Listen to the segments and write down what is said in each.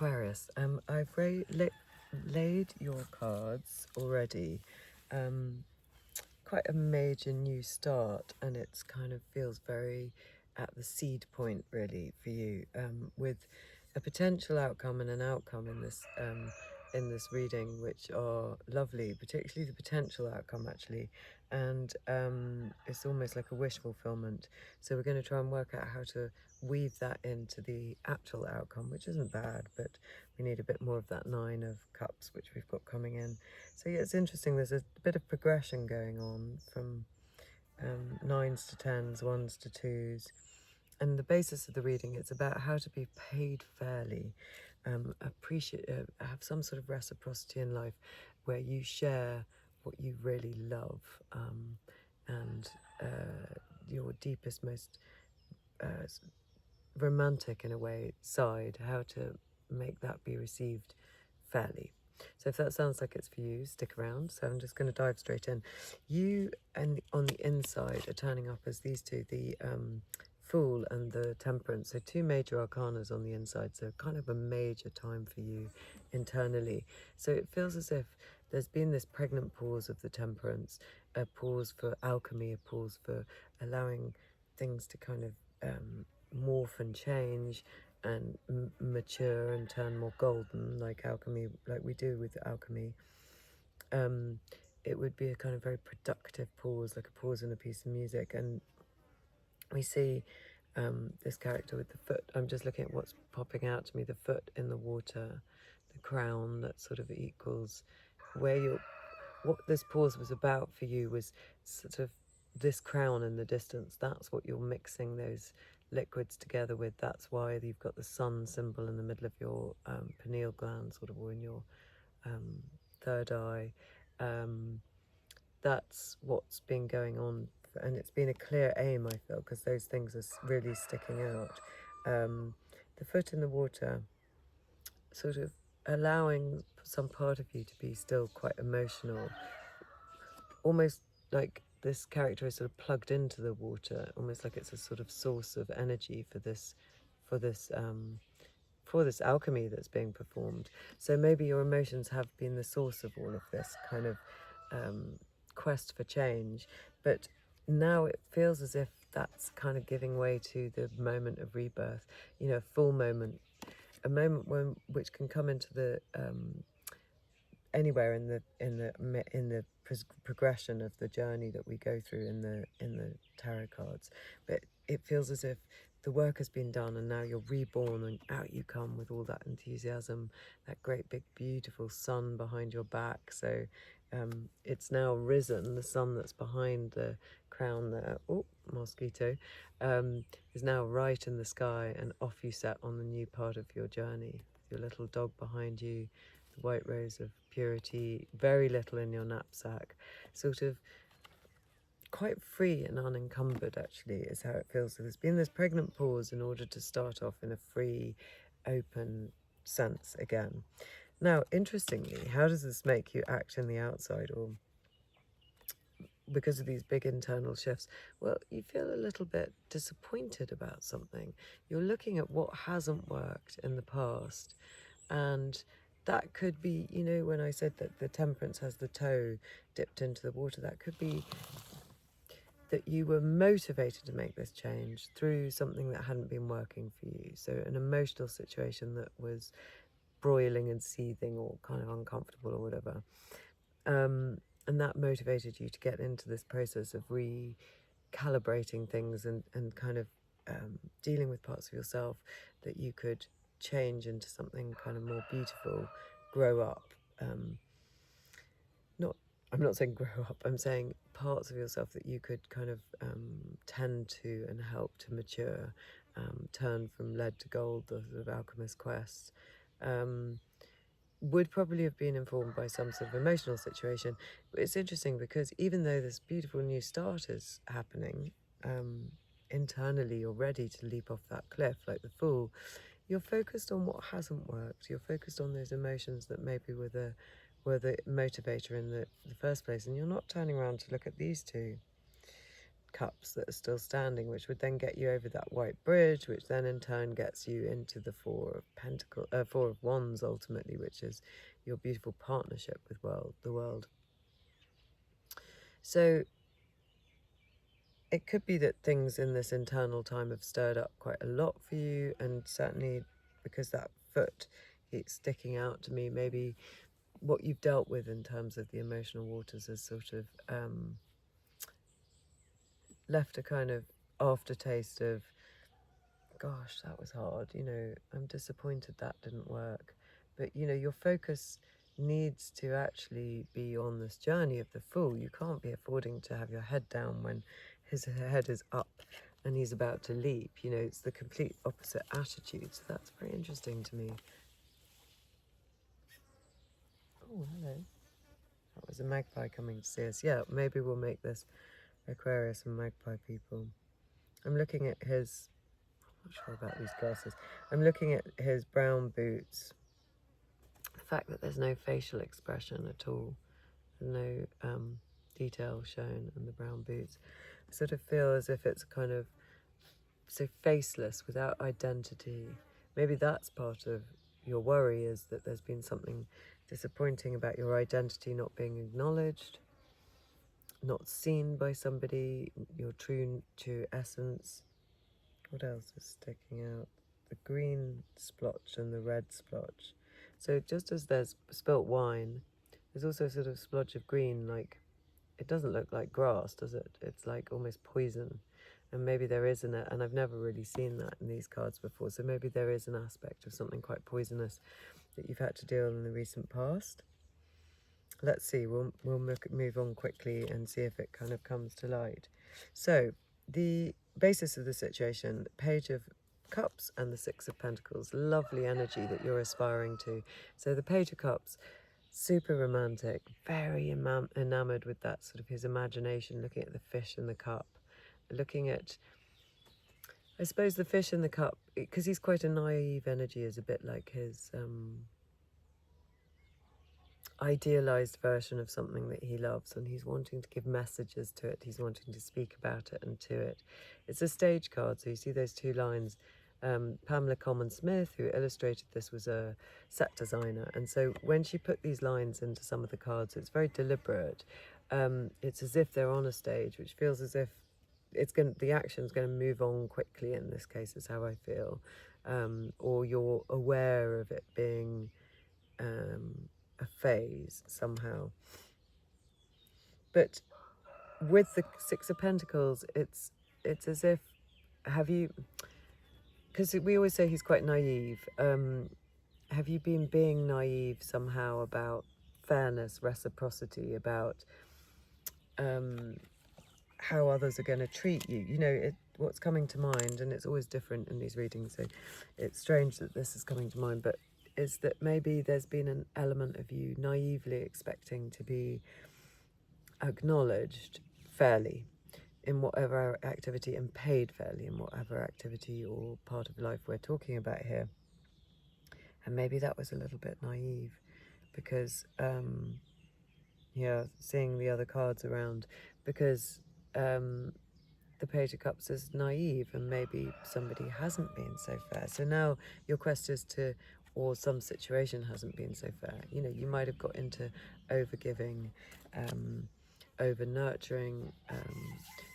Aquarius, I've laid your cards already. Quite a major new start, and it's kind of feels very at the seed point really for you, with a potential outcome and an outcome in this reading, which are lovely, particularly the potential outcome actually, and it's almost like a wish fulfillment. So we're going to try and work out how to weave that into the actual outcome, which isn't bad, but we need a bit more of that 9 of Cups, which we've got coming in. So yeah, it's interesting. There's a bit of progression going on from 9s to 10s, 1s to 2s. And the basis of the reading, it's about how to be paid fairly, have some sort of reciprocity in life where you share what you really love, and your deepest, most romantic, in a way, side, how to make that be received fairly. So if that sounds like it's for you, stick around. So I'm just going to dive straight in. You and on the inside are turning up as these two, the Fool and the Temperance. So 2 major arcanas on the inside. So kind of a major time for you internally. So it feels as if there's been this pregnant pause of the Temperance, a pause for alchemy, a pause for allowing things to kind of morph and change and mature and turn more golden, like alchemy, like we do with alchemy. It would be a kind of very productive pause, like a pause in a piece of music. And we see this character with the foot. I'm just looking at what's popping out to me, the foot in the water, the crown that sort of equals where you're. What this pause was about for you was sort of this crown in the distance. That's what you're mixing those liquids together with. That's why you've got the sun symbol in the middle of your pineal gland, sort of, or in your third eye. That's what's been going on, and it's been a clear aim, I feel, because those things are really sticking out. The foot in the water, sort of allowing some part of you to be still quite emotional, almost like this character is sort of plugged into the water, almost like it's a sort of source of energy for this alchemy that's being performed. So maybe your emotions have been the source of all of this kind of quest for change, but now it feels as if that's kind of giving way to the moment of rebirth, you know, a full moment, a moment which can come into the anywhere in the progression of the journey that we go through in the tarot cards. But it feels as if the work has been done and now you're reborn, and out you come with all that enthusiasm, that great big beautiful sun behind your back. So it's now risen, the sun that's behind the crown there, oh, mosquito, is now right in the sky, and off you set on the new part of your journey, with your little dog behind you, the white rose of purity, very little in your knapsack, sort of quite free and unencumbered, actually, is how it feels. So there's been this pregnant pause in order to start off in a free, open sense again. Now, interestingly, how does this make you act in the outside, or because of these big internal shifts? Well, you feel a little bit disappointed about something. You're looking at what hasn't worked in the past, and that could be, you know, when I said that the Temperance has the toe dipped into the water, that could be that you were motivated to make this change through something that hadn't been working for you. So an emotional situation that was broiling and seething or kind of uncomfortable or whatever. And that motivated you to get into this process of recalibrating things and kind of dealing with parts of yourself that you could change into something kind of more beautiful, grow up. I'm not saying grow up, I'm saying parts of yourself that you could kind of tend to and help to mature, turn from lead to gold, the sort of alchemist quest. Would probably have been informed by some sort of emotional situation. But it's interesting because even though this beautiful new start is happening, internally you're ready to leap off that cliff like the Fool, you're focused on what hasn't worked. You're focused on those emotions that maybe were the motivator in the first place, and you're not turning around to look at these two. cups that are still standing, which would then get you over that white bridge, which then in turn gets you into the Four of Wands ultimately, which is your beautiful partnership with the world. So it could be that things in this internal time have stirred up quite a lot for you, and certainly because that foot keeps sticking out to me, maybe what you've dealt with in terms of the emotional waters has sort of left a kind of aftertaste of, gosh, that was hard, you know, I'm disappointed that didn't work. But, you know, your focus needs to actually be on this journey of the Fool. You can't be affording to have your head down when his head is up and he's about to leap. You know, it's the complete opposite attitude. So that's very interesting to me. Oh, hello. That was a magpie coming to see us. Yeah, maybe we'll make this Aquarius and magpie people. I'm looking at his... I'm not sure about these glasses. I'm looking at his brown boots. The fact that there's no facial expression at all, no detail shown in the brown boots, I sort of feel as if it's kind of so faceless, without identity. Maybe that's part of your worry, is that there's been something disappointing about your identity not being acknowledged, not seen by somebody, your true essence. What else is sticking out? The green splotch and the red splotch. So just as there's spilt wine, there's also a sort of splotch of green, like, it doesn't look like grass, does it? It's like almost poison. And maybe there is and I've never really seen that in these cards before, so maybe there is an aspect of something quite poisonous that you've had to deal in the recent past. Let's see, we'll move on quickly and see if it kind of comes to light. So, the basis of the situation, Page of Cups and the Six of Pentacles, lovely energy that you're aspiring to. So the Page of Cups, super romantic, very enamoured with that sort of his imagination, looking at the fish in the cup, looking at, I suppose, the fish in the cup, because he's quite a naive energy, is a bit like his idealized version of something that he loves, and he's wanting to give messages to it, he's wanting to speak about it and to it. It's a stage card, so you see those two lines. Pamela Coleman Smith, who illustrated this, was a set designer, and so when she put these lines into some of the cards, it's very deliberate. It's as if they're on a stage, which feels as if the action's going to move on quickly. In this case, is how I feel, or you're aware of it being a phase somehow. But with the Six of Pentacles, it's as if, have you, because we always say he's quite naive, have you been being naive somehow about fairness, reciprocity, about how others are going to treat you? You know, what's coming to mind, and it's always different in these readings, so it's strange that this is coming to mind, but is that maybe there's been an element of you naively expecting to be acknowledged fairly in whatever activity, and paid fairly in whatever activity or part of life we're talking about here. And maybe that was a little bit naive, because yeah, seeing the other cards around, because the Page of Cups is naive, and maybe somebody hasn't been so fair. So now your quest is to, or some situation hasn't been so fair. You know, you might have got into over-giving, over-nurturing,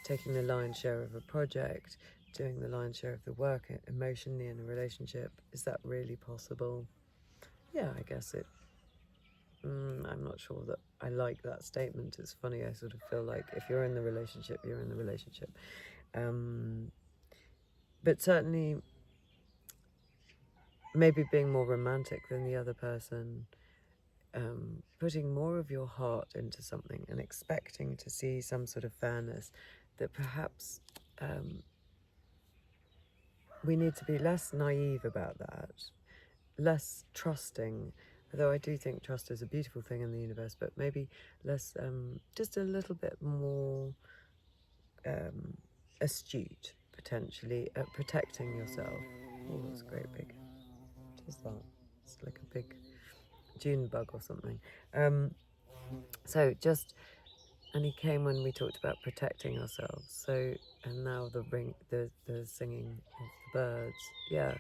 taking the lion's share of a project, doing the lion's share of the work emotionally in a relationship. Is that really possible? Yeah, I guess it... I'm not sure that I like that statement. It's funny, I sort of feel like if you're in the relationship, you're in the relationship. But certainly maybe being more romantic than the other person, putting more of your heart into something and expecting to see some sort of fairness, that perhaps we need to be less naive about that, less trusting, although I do think trust is a beautiful thing in the universe, but maybe less, just a little bit more astute, potentially, at protecting yourself. Oh, that's great big. What is that? It's like a big June bug or something. So just And he came when we talked about protecting ourselves. So, and now the singing of the birds. Yeah.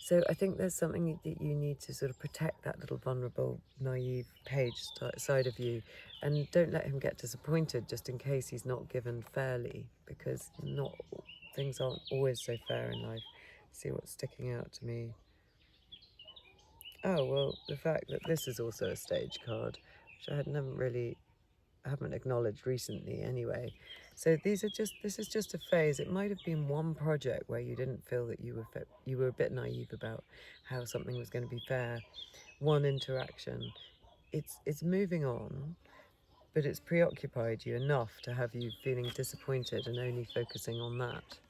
So I think there's something that you need to sort of protect, that little vulnerable, naive page side of you, and don't let him get disappointed just in case he's not given fairly, because not things aren't always so fair in life. See what's sticking out to me. Oh, well, the fact that this is also a stage card, which I haven't acknowledged recently anyway. So this is just a phase. It might have been one project where you didn't feel that you were a bit naive about how something was going to be fair. One interaction. It's moving on, but it's preoccupied you enough to have you feeling disappointed and only focusing on that.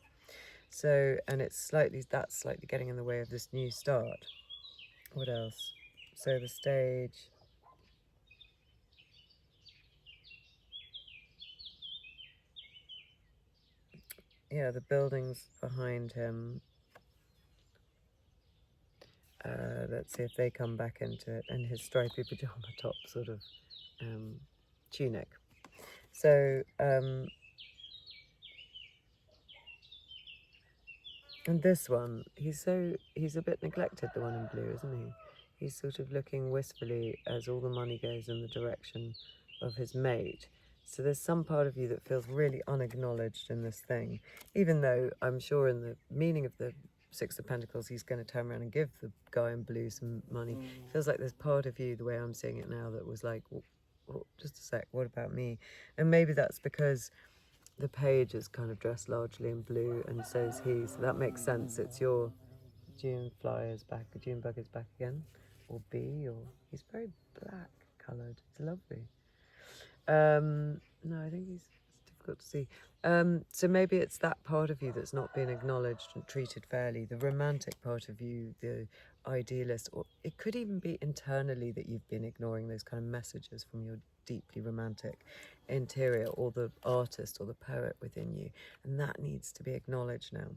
So, and that's slightly getting in the way of this new start. What else? So the stage. Yeah, the buildings behind him. Let's see if they come back into it. And his stripy pajama top sort of tunic. So, and this one, he's a bit neglected, the one in blue, isn't he? He's sort of looking wistfully as all the money goes in the direction of his mate. So there's some part of you that feels really unacknowledged in this thing, even though I'm sure in the meaning of the Six of Pentacles, he's going to turn around and give the guy in blue some money. Feels like there's part of you, the way I'm seeing it now, that was like, well, just a sec, what about me? And maybe that's because the page is kind of dressed largely in blue, and so is he, so that makes sense. It's your June bug is back again, or B, or he's very black coloured. It's lovely. No, I think it's difficult to see. So maybe it's that part of you that's not being acknowledged and treated fairly, the romantic part of you, the idealist, or it could even be internally that you've been ignoring those kind of messages from your deeply romantic interior, or the artist or the poet within you, and that needs to be acknowledged now.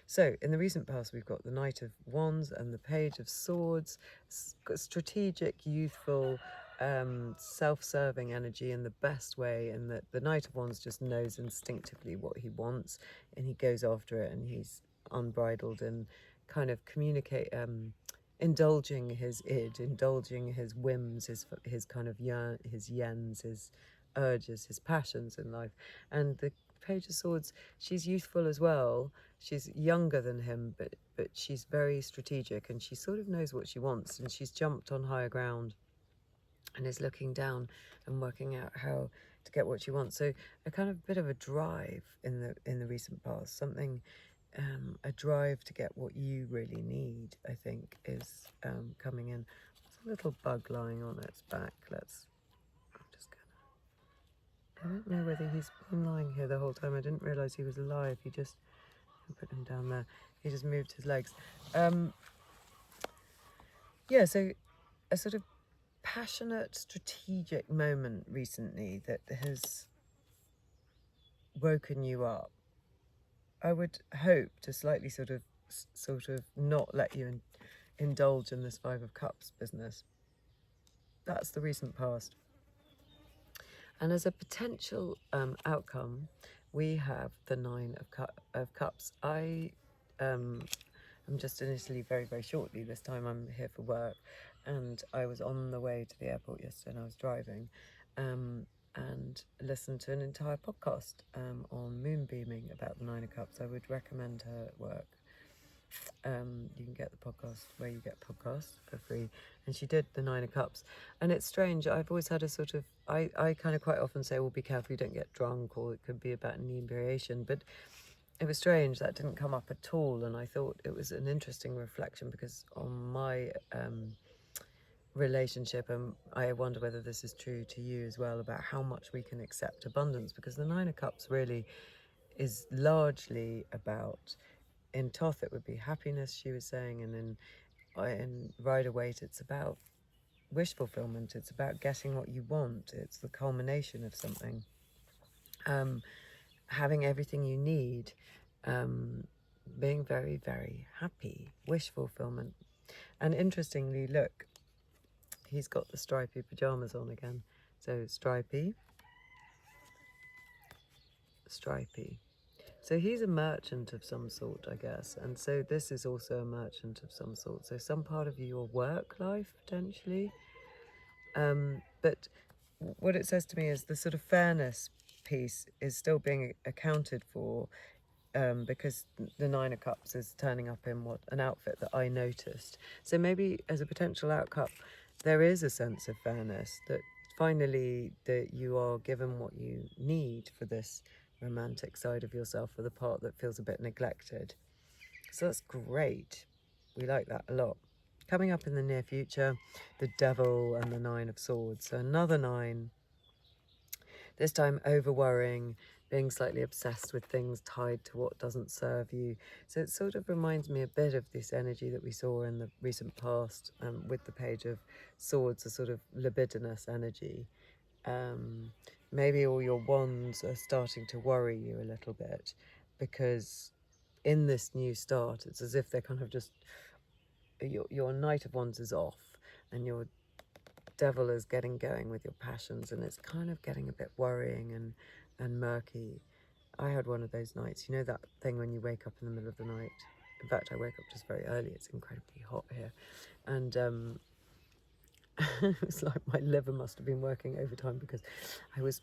So in the recent past, we've got the Knight of Wands and the Page of Swords, strategic, youthful, self-serving energy in the best way, and that the Knight of Wands just knows instinctively what he wants, and he goes after it, and he's unbridled and kind of indulging his id, indulging his whims, his kind of his yens, his urges, his passions in life. And the Page of Swords, she's youthful as well. She's younger than him, but she's very strategic, and she sort of knows what she wants, and she's jumped on higher ground and is looking down and working out how to get what she wants. So a kind of bit of a drive in the recent past, something, a drive to get what you really need, I think, is coming in. There's a little bug lying on its back. I don't know whether he's been lying here the whole time. I didn't realise he was alive. He just put him down there. He just moved his legs. Yeah, so a sort of passionate, strategic moment recently that has woken you up. I would hope to slightly sort of not let you indulge in this Five of Cups business. That's the recent past. And as a potential outcome, we have the Nine of Cups. I am just initially very, very shortly, this time I'm here for work, and I was on the way to the airport yesterday, and I was driving, and listened to an entire podcast on moonbeaming about the Nine of Cups. I would recommend her work. You can get the podcast where you get podcasts for free, and she did the Nine of Cups. And it's strange, I've always had a sort of, I kind of quite often say, well, be careful you don't get drunk, or it could be about inebriation, but it was strange that didn't come up at all. And I thought it was an interesting reflection, because on my relationship, and I wonder whether this is true to you as well, about how much we can accept abundance, because the Nine of Cups really is largely about, in Thoth it would be happiness, she was saying, and in Rider Waite it's about wish fulfillment, it's about getting what you want, it's the culmination of something, having everything you need, being very, very happy, wish fulfillment. And interestingly, look, he's got the stripy pajamas on again. So stripy, stripy. So he's a merchant of some sort, I guess. And so this is also a merchant of some sort. So some part of your work life, potentially. But what it says to me is the sort of fairness piece is still being accounted for, because the Nine of Cups is turning up in an outfit that I noticed. So maybe as a potential outcome, there is a sense of fairness, that finally that you are given what you need for this romantic side of yourself, for the part that feels a bit neglected. So that's great. We like that a lot. Coming up in the near future, the Devil and the Nine of Swords. So another 9. This time over worrying, being slightly obsessed with things tied to what doesn't serve you. So it sort of reminds me a bit of this energy that we saw in the recent past, with the Page of Swords, a sort of libidinous energy. Maybe all your wands are starting to worry you a little bit, because in this new start, it's as if they're kind of just, your Knight of Wands is off, and your Devil is getting going with your passions, and it's kind of getting a bit worrying and murky. I had one of those nights, you know, that thing when you wake up in the middle of the night. In fact, I wake up just very early. It's incredibly hot here, and it's like my liver must have been working overtime, because I was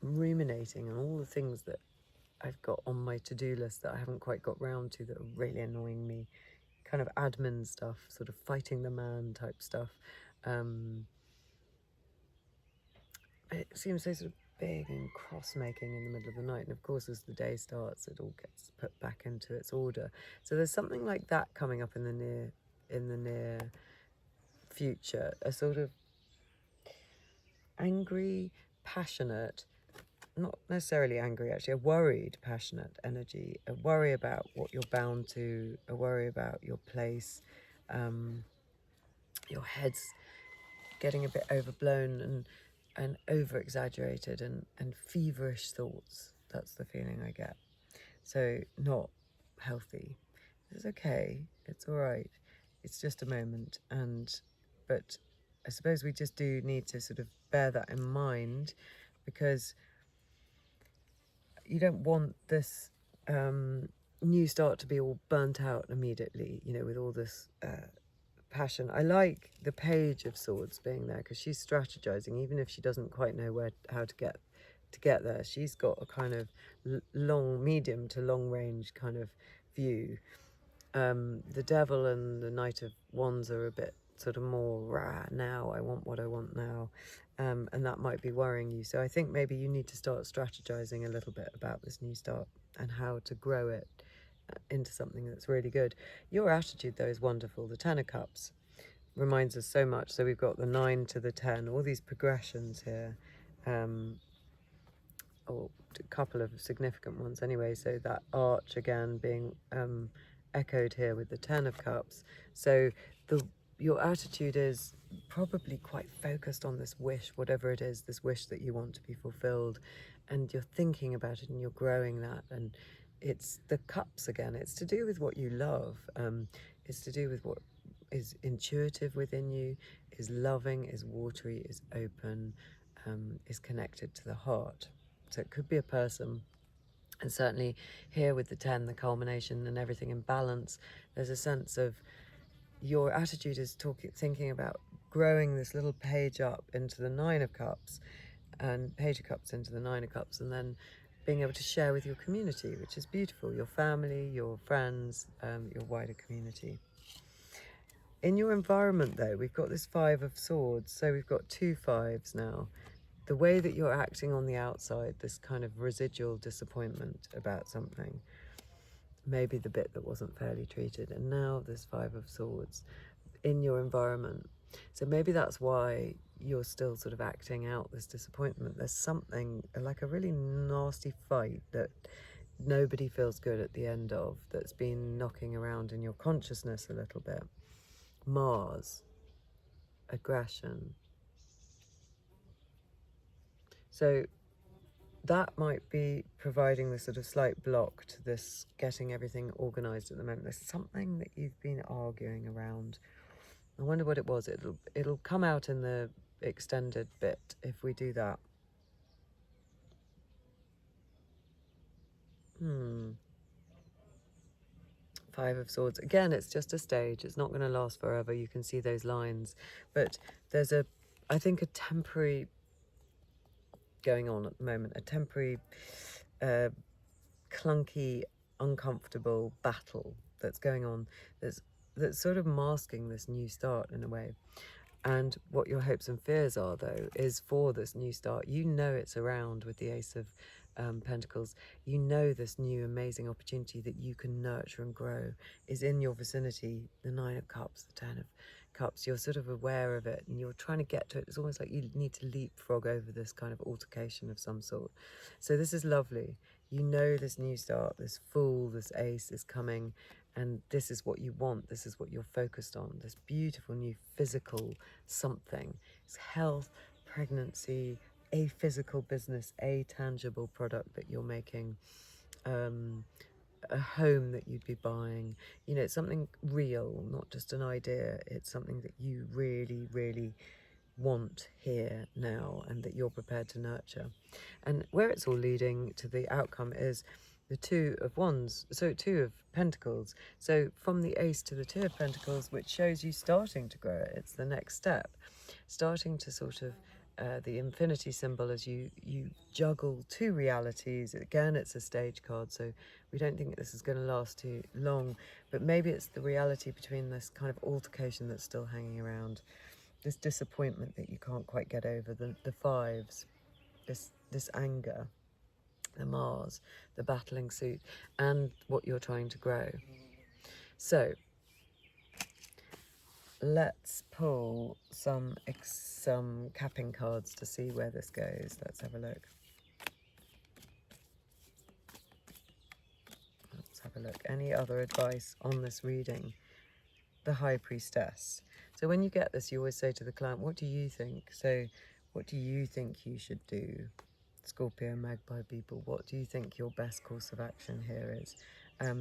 ruminating on all the things that I've got on my to-do list that I haven't quite got round to, that are really annoying me. Kind of admin stuff, sort of fighting the man type stuff. It seems so sort of big and cross-making in the middle of the night. And of course, as the day starts, it all gets put back into its order. So there's something like that coming up in the near future. A sort of angry, passionate, not necessarily angry actually, a worried, passionate energy, a worry about what you're bound to, a worry about your place, your head's getting a bit overblown and over exaggerated, and feverish thoughts. That's the feeling I get. So not healthy. It's okay, it's all right, it's just a moment. But I suppose we just do need to sort of bear that in mind, because you don't want this new start to be all burnt out immediately, you know, with all this passion. I like the Page of Swords being there, because she's strategizing, even if she doesn't quite know how to get there. She's got a kind of medium to long range kind of view. The Devil and the Knight of Wands are a bit sort of more rah, now I want what I want now, and that might be worrying you. So I think maybe you need to start strategizing a little bit about this new start and how to grow it into something that's really good. Your attitude, though, is wonderful. The Ten of Cups reminds us so much. So we've got the 9 to the 10, all these progressions here, or a couple of significant ones anyway. So that arch again being echoed here with the 10 of Cups. So your attitude is probably quite focused on this wish, whatever it is, this wish that you want to be fulfilled, and you're thinking about it and you're growing that. And it's the cups again. It's to do with what you love. It's to do with what is intuitive within you, is loving, is watery, is open, is connected to the heart. So it could be a person. And certainly here with the 10, the culmination and everything in balance, there's a sense of your attitude is thinking about growing this little page up into the 9 of Cups, and Page of Cups into the 9 of Cups, and then being able to share with your community, which is beautiful, your family, your friends, your wider community. In your environment, though, we've got this 5 of Swords, so we've got 2 5s now. The way that you're acting on the outside, this kind of residual disappointment about something, maybe the bit that wasn't fairly treated, and now this 5 of Swords in your environment. So maybe that's why you're still sort of acting out this disappointment. There's something like a really nasty fight that nobody feels good at the end of, that's been knocking around in your consciousness a little bit. Mars, aggression. So that might be providing the sort of slight block to this getting everything organised at the moment. There's something that you've been arguing around. I wonder what it was. It'll come out in the extended bit if we do that. Five of Swords. Again, it's just a stage. It's not going to last forever. You can see those lines. But there's I think, a temporary going on at the moment. A temporary, clunky, uncomfortable battle that's going on. That's sort of masking this new start in a way. And what your hopes and fears are, though, is for this new start. You know it's around with the Ace of Pentacles. You know this new amazing opportunity that you can nurture and grow is in your vicinity. The Nine of Cups, the Ten of Cups, you're sort of aware of it and you're trying to get to it. It's almost like you need to leapfrog over this kind of altercation of some sort. So this is lovely. You know this new start, this Fool, this Ace is coming, and this is what you want. This is what you're focused on. This beautiful new physical something. It's health, pregnancy, a physical business, a tangible product that you're making, a home that you'd be buying. You know, it's something real, not just an idea. It's something that you really, really want here now and that you're prepared to nurture. And where it's all leading to the outcome is the Two of Wands, so Two of Pentacles. So from the Ace to the Two of Pentacles, which shows you starting to grow it. It's the next step, starting to sort of the infinity symbol as you juggle two realities. Again, it's a stage card, so we don't think this is going to last too long, but maybe it's the reality between this kind of altercation that's still hanging around, this disappointment that you can't quite get over, the fives, this anger, the Mars, the battling suit, and what you're trying to grow. So let's pull some capping cards to see where this goes. Let's have a look. Let's have a look. Any other advice on this reading? The High Priestess. So when you get this, you always say to the client, what do you think? So what do you think you should do? Scorpio, Magpie people, what do you think your best course of action here is?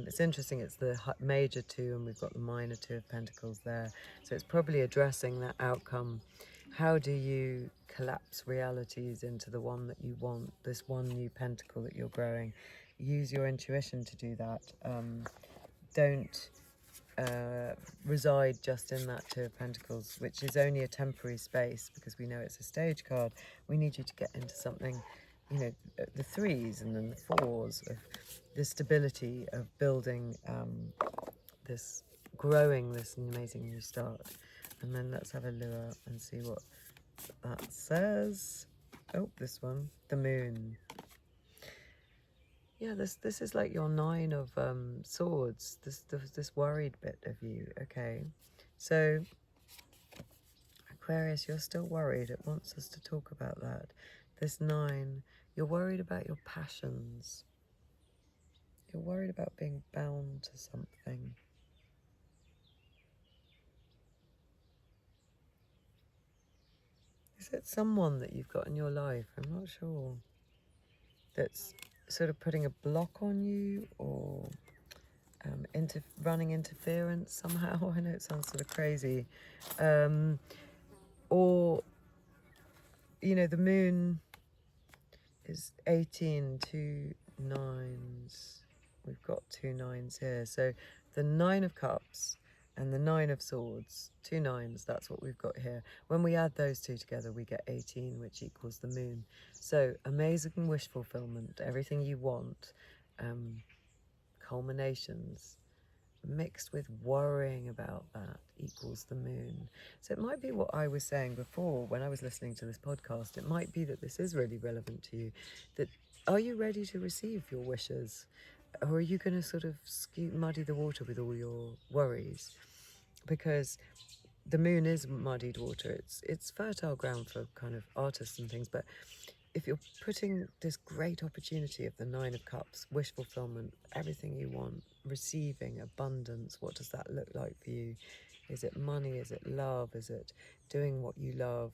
It's interesting, it's the major two and we've got the minor Two of Pentacles there. So it's probably addressing that outcome. How do you collapse realities into the one that you want, this one new pentacle that you're growing? Use your intuition to do that. Don't reside just in that Two of Pentacles, which is only a temporary space because we know it's a stage card. We need you to get into something, you know, the threes and then the fours of the stability of building this, growing this amazing new start. And then let's have a lure and see what that says. Oh, this one, the Moon. Yeah, this is like your Nine of Swords, this worried bit of you. Okay, so Aquarius, you're still worried. It wants us to talk about that. This Nine, you're worried about your passions. You're worried about being bound to something. Is it someone that you've got in your life? I'm not sure. That's sort of putting a block on you, or running interference somehow. I know it sounds sort of crazy. Or, you know, the Moon is 18, 2 nines. We've got 2 nines here. So the Nine of Cups and the Nine of Swords, 2 nines, that's what we've got here. When we add those two together, we get 18, which equals the Moon. So amazing wish fulfillment, everything you want, culminations, mixed with worrying about that equals the Moon. So it might be what I was saying before when I was listening to this podcast. It might be that this is really relevant to you. That, are you ready to receive your wishes? Or are you going to sort of muddy the water with all your worries? Because the Moon is muddied water. It's fertile ground for kind of artists and things, but if you're putting this great opportunity of the Nine of Cups, wish fulfillment, everything you want, receiving abundance, what does that look like for you? Is it money? Is it love? Is it doing what you love?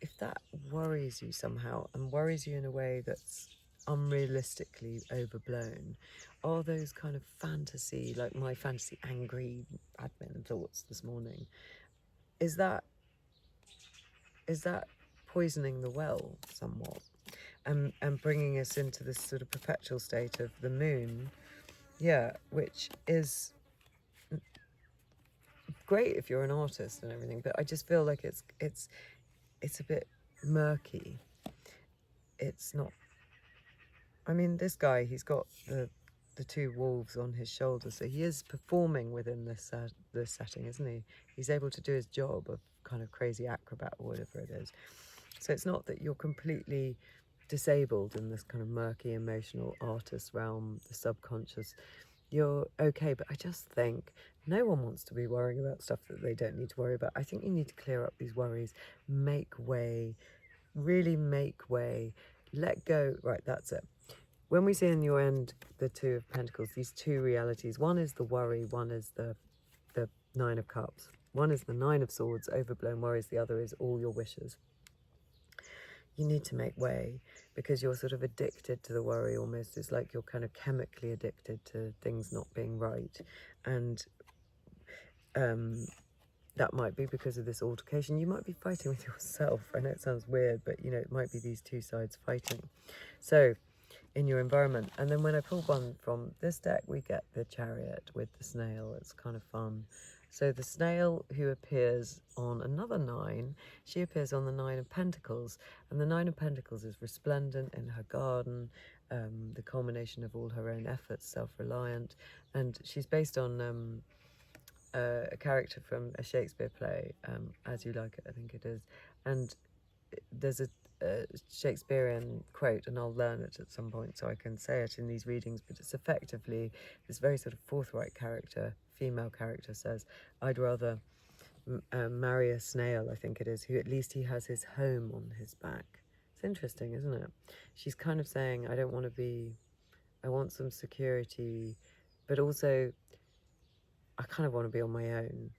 If that worries you somehow and worries you in a way that's unrealistically overblown, are those kind of fantasy, like my fantasy angry admin thoughts this morning, is that poisoning the well somewhat? and bringing us into this sort of perpetual state of the moon, yeah, which is great if you're an artist and everything, but I just feel like it's a bit murky. It's not. I mean, this guy, he's got the two wolves on his shoulders, so he is performing within this setting, isn't he? He's able to do his job of kind of crazy acrobat or whatever it is. So it's not that you're completely disabled in this kind of murky emotional artist realm, the subconscious. You're okay, but I just think no one wants to be worrying about stuff that they don't need to worry about. I think you need to clear up these worries, make way, really make way, let go. Right, that's it. When we see in your end the Two of Pentacles, these two realities, one is the worry, one is the Nine of Cups. One is the Nine of Swords, overblown worries, the other is all your wishes. You need to make way because you're sort of addicted to the worry almost. It's like you're kind of chemically addicted to things not being right. And that might be because of this altercation. You might be fighting with yourself. I know it sounds weird, but you know, it might be these two sides fighting. So in your environment. And then when I pull one from this deck, we get the Chariot with the snail. It's kind of fun. So the snail who appears on another nine, she appears on the Nine of Pentacles. And the Nine of Pentacles is resplendent in her garden, the culmination of all her own efforts, self-reliant. And she's based on a character from a Shakespeare play, As You Like It, I think it is. And there's a Shakespearean quote, and I'll learn it at some point so I can say it in these readings, but it's effectively this very sort of forthright character, female character, says, I'd rather marry a snail, I think it is, who at least he has his home on his back. It's interesting, isn't it? She's kind of saying, I don't want to be, I want some security, but also I kind of want to be on my own,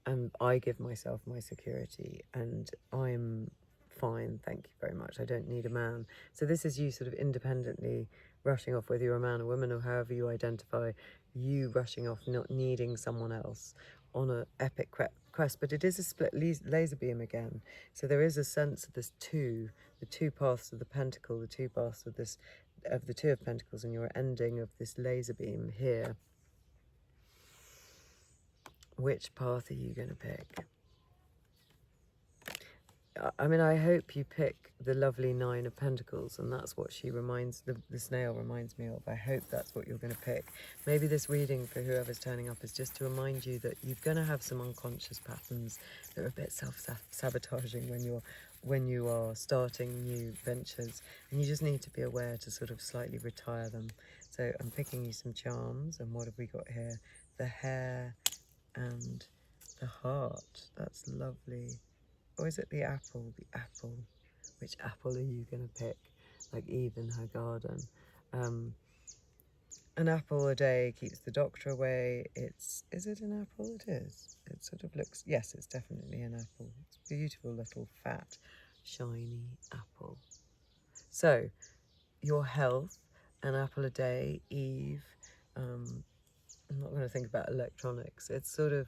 and I give myself my security, and I'm fine, thank you very much. I don't need a man. So this is you sort of independently rushing off, whether you're a man or woman or however you identify, you rushing off, not needing someone else on an epic quest. But it is a split laser beam again. So there is a sense of this the two paths of the pentacle, the two paths of the Two of Pentacles, and your ending of this laser beam here. Which path are you going to pick? I mean, I hope you pick the lovely Nine of Pentacles, and that's what she reminds, the snail reminds me of. I hope that's what you're going to pick. Maybe this reading for whoever's turning up is just to remind you that you're going to have some unconscious patterns that are a bit self-sabotaging when you are starting new ventures, and you just need to be aware to sort of slightly retire them. So I'm picking you some charms, and what have we got here? The hare and the heart. That's lovely. Or is it the apple? The apple. Which apple are you going to pick? Like Eve in her garden. An apple a day keeps the doctor away. Is it an apple? It is. It sort of looks, yes, it's definitely an apple. It's a beautiful little fat, shiny apple. So, your health, an apple a day, Eve. I'm not going to think about electronics. It's sort of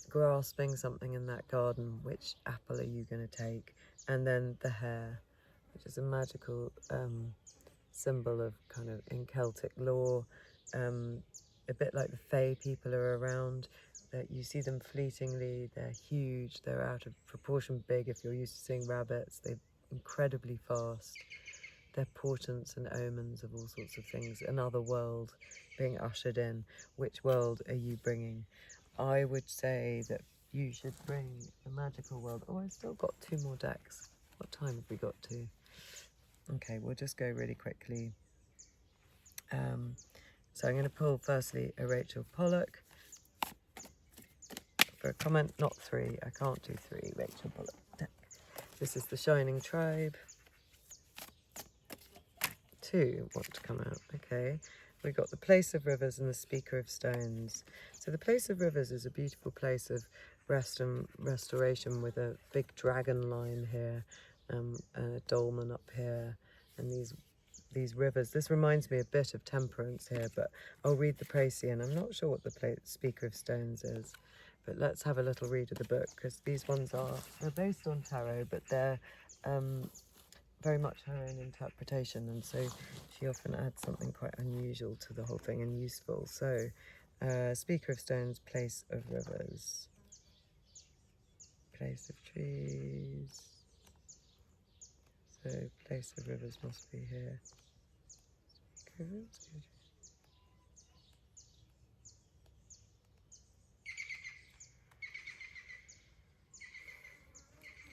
grasping something in that garden. Which apple are you going to take? And then the hare, which is a magical symbol of kind of in Celtic lore, a bit like the Fae people are around, that you see them fleetingly. They're huge, they're out of proportion big. If you're used to seeing rabbits, they're incredibly fast. They're portents and omens of all sorts of things. Another world being ushered in. Which world are you bringing? I would say that you should bring the magical world. Oh, I've still got two more decks. What time have we got to? Okay, we'll just go really quickly. So I'm going to pull firstly a Rachel Pollock for a comment. Not three. I can't do three Rachel Pollock deck. This is the Shining Tribe. Two want to come out. Okay. We got the Place of Rivers and the Speaker of Stones. So the Place of Rivers is a beautiful place of rest and restoration with a big dragon line here, and a dolmen up here, and these rivers. This reminds me a bit of Temperance here, but I'll read the Praesian. I'm not sure what the Speaker of Stones is, but let's have a little read of the book, because these ones they're based on tarot, but they're very much her own interpretation, and so she often adds something quite unusual to the whole thing and useful. So, Speaker of Stones, Place of Rivers, Place of Trees. So, Place of Rivers must be here. Speaker of Rivers.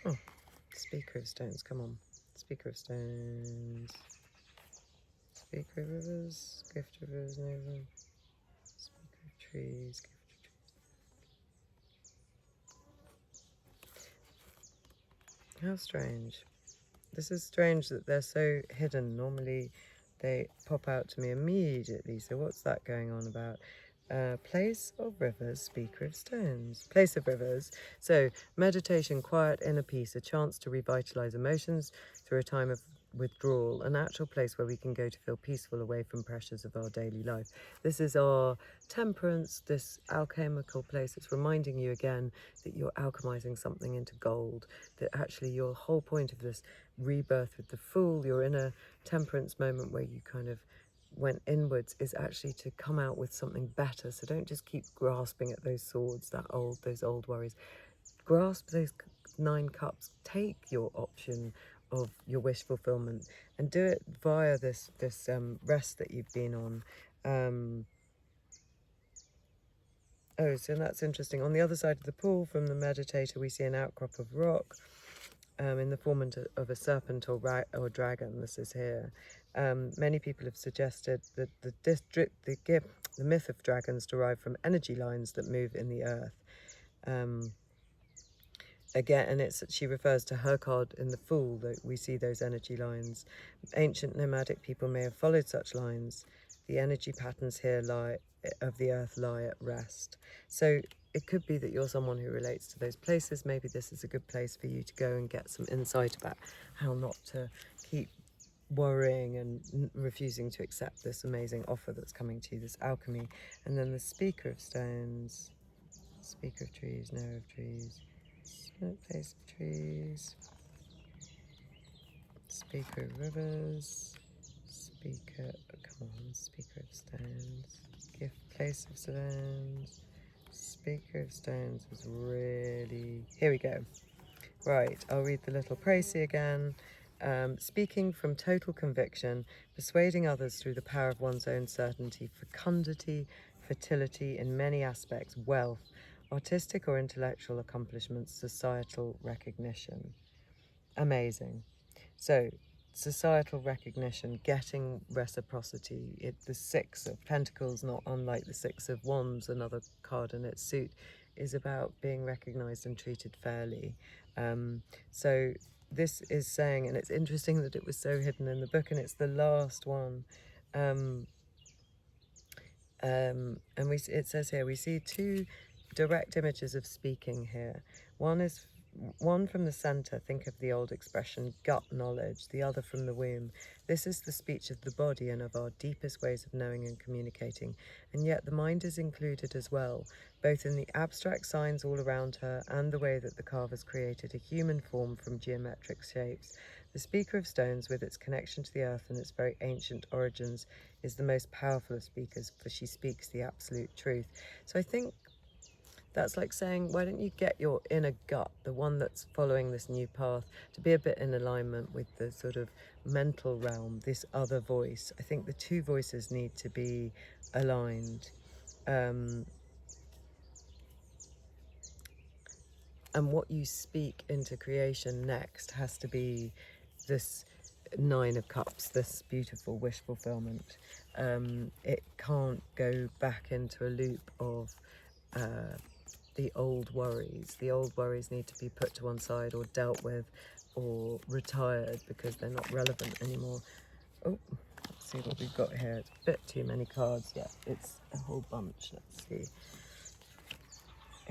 Oh, Speaker of Stones, come on. Speaker of Stones. Speaker of Rivers, Gift of Rivers, Nova. Speaker of Trees, Gift of Trees. How strange. This is strange that they're so hidden. Normally they pop out to me immediately. So what's that going on about? Place of Rivers, Speaker of Stones. Place of Rivers. So meditation, quiet, inner peace, a chance to revitalize emotions through a time of withdrawal, a natural place where we can go to feel peaceful away from pressures of our daily life. This is our temperance, this alchemical place. It's reminding you again that you're alchemizing something into gold, that actually your whole point of this rebirth with the Fool, you're in a temperance moment where you kind of went inwards, is actually to come out with something better. So don't just keep grasping at those swords, those old worries. Grasp those 9 cups. Take your option of your wish fulfillment and do it via this rest that you've been on. Oh, so that's interesting. On the other side of the pool from the meditator, we see an outcrop of rock in the form of a serpent or dragon. This is here. Many people have suggested that the myth of dragons derived from energy lines that move in the earth. Again, and she refers to her card in the Fool, that we see those energy lines. Ancient nomadic people may have followed such lines. The energy patterns here of the earth lie at rest. So it could be that you're someone who relates to those places. Maybe this is a good place for you to go and get some insight about how not to keep worrying and refusing to accept this amazing offer that's coming to you, this alchemy. And then the Speaker of Stones, Speaker of Trees, Knower of Trees, Place of Trees, Speaker of Rivers, Speaker, come on, Speaker of Stones, Gift, Place of Stones, Speaker of Stones was really, here we go. Right, I'll read the little précis again. Speaking from total conviction, persuading others through the power of one's own certainty, fecundity, fertility in many aspects, wealth, artistic or intellectual accomplishments, societal recognition. Amazing. So, societal recognition, getting reciprocity. The Six of Pentacles, not unlike the Six of Wands, another card in its suit, is about being recognized and treated fairly. So this is saying, and it's interesting that it was so hidden in the book, and it's the last one. And it says here, we see 2 direct images of speaking here. One from the centre, think of the old expression, gut knowledge, the other from the womb. This is the speech of the body and of our deepest ways of knowing and communicating. And yet the mind is included as well, both in the abstract signs all around her and the way that the carvers created a human form from geometric shapes. The Speaker of Stones, with its connection to the earth and its very ancient origins, is the most powerful of speakers, for she speaks the absolute truth. So I think that's like saying, why don't you get your inner gut, the one that's following this new path, to be a bit in alignment with the sort of mental realm, this other voice. I think the 2 voices need to be aligned. And what you speak into creation next has to be this 9 of Cups, this beautiful wish fulfillment. It can't go back into a loop of the old worries. The old worries need to be put to one side or dealt with or retired because they're not relevant anymore. Oh, let's see what we've got here. It's a bit too many cards. Yeah, it's a whole bunch. Let's see.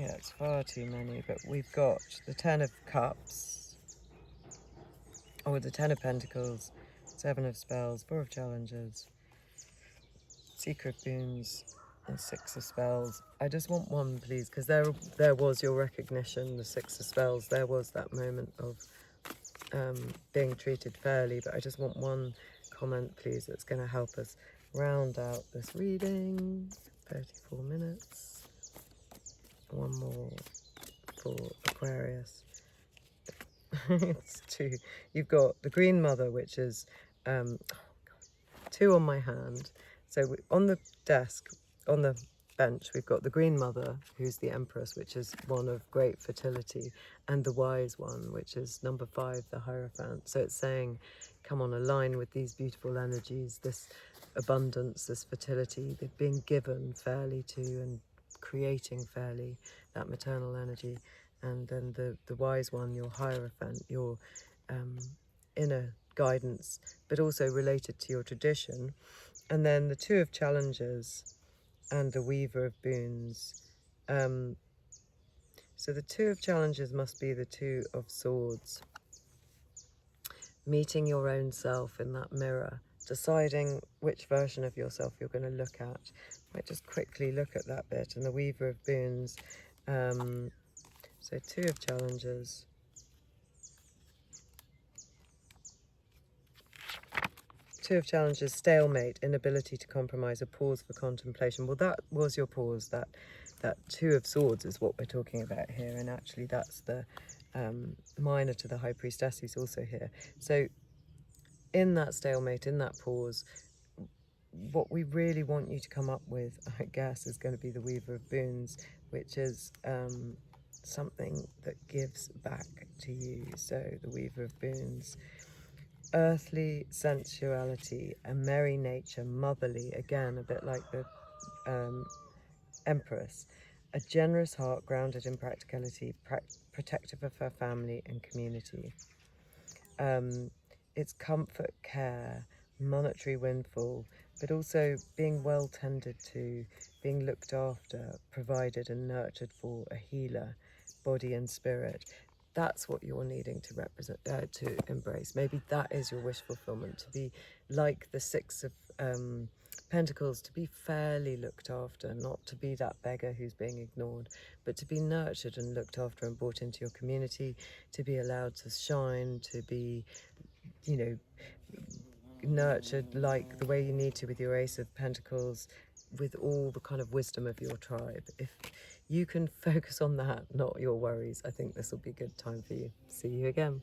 Yeah, it's far too many, but we've got the 10 of Cups, or the 10 of Pentacles, 7 of Spells, 4 of Challenges, Secret Boons, and 6 of Spells. I just want one, please, because there was your recognition, the 6 of Spells. There was that moment of being treated fairly, but I just want one comment, please, that's going to help us round out this reading. 34 minutes. One more for Aquarius. It's two. You've got the Green Mother, which is two on my hand. So on the desk, on the bench, we've got the Green Mother, who's the Empress, which is one of great fertility, and the Wise One, which is number 5, the Hierophant. So it's saying, come on, align with these beautiful energies, this abundance, this fertility, they're being given fairly to and creating fairly that maternal energy. And then the Wise One, your Hierophant, your inner guidance, but also related to your tradition. And then the Two of Challenges and the Weaver of Boons. So the Two of Challenges must be the Two of Swords. Meeting your own self in that mirror, deciding which version of yourself you're going to look at. Might just quickly look at that bit. And the Weaver of Boons. So Two of Challenges. Two of Challenges, stalemate, inability to compromise, a pause for contemplation. Well, that was your pause. That Two of Swords is what we're talking about here, and actually that's the minor to the High Priestess who's also here. So in that stalemate, in that pause, what we really want you to come up with, I guess, is going to be the Weaver of Boons, which is something that gives back to you. So the Weaver of Boons. Earthly sensuality, a merry nature, motherly, again, a bit like the Empress. A generous heart grounded in practicality, protective of her family and community. It's comfort, care, monetary windfall, but also being well tended to, being looked after, provided and nurtured for, a healer, body and spirit. That's what you're needing to represent, to embrace. Maybe that is your wish fulfillment, to be like the Six of Pentacles, to be fairly looked after, not to be that beggar who's being ignored, but to be nurtured and looked after and brought into your community, to be allowed to shine, to be, you know, nurtured like the way you need to with your Ace of Pentacles, with all the kind of wisdom of your tribe. If you can focus on that, not your worries, I think this will be a good time for you. See you again.